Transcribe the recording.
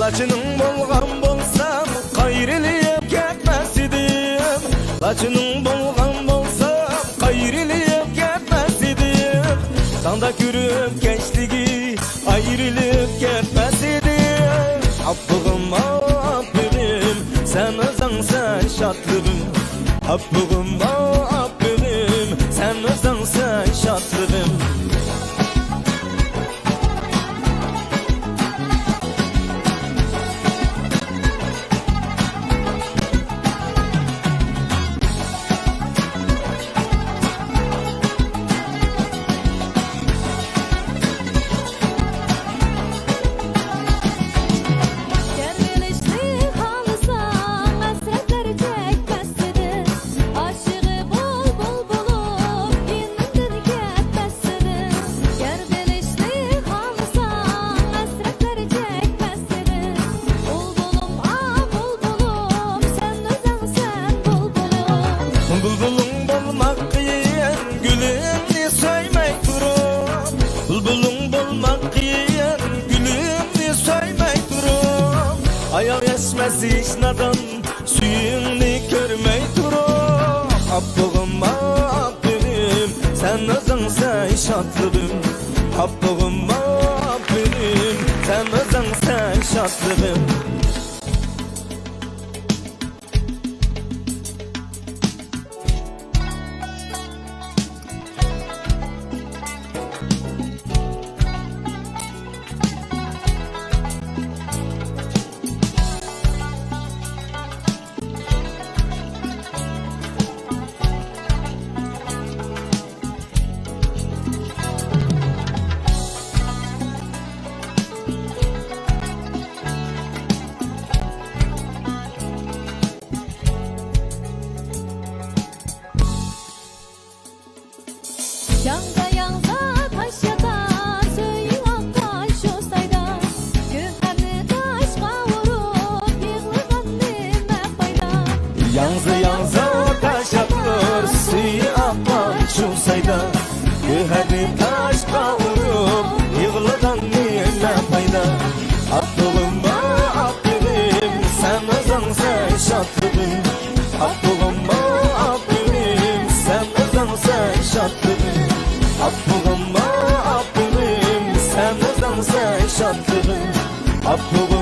Laçının bolgan bolsam qayrilip ketmez idim. Laçının bolgan bolsam qayrilip ketmez idim. Sanda körüp gençligi ayrılıp ketmez idim. Appığım appığım sen özünsen şatlığım. Appığım appığım sen özünsen şatlığım. Bulbulun bolmak yiyen gülümni söymek durum. Bulbulun bolmak yiyen gülümni söymek durum. Ayağı esmez hiç nadan suyunu görmek durum. Appığım appığım sen özünsen şatlığım. Appığım appığım sen özünsen şatlığım. Yangza yangza taş yatar, suyun akar şu sayda. Güherli taşqa vurup yığılgan neme fayda. Yangza yangza taş yatar, suyu akar şu sayda. Güherli taşqa vurup yığılgan neme fayda. Appığım appığım sen özünsen şatlığım. Appığım appığım sen özünsen şatlığım. Appığım appığım sen özünsen şatlığım. Appığım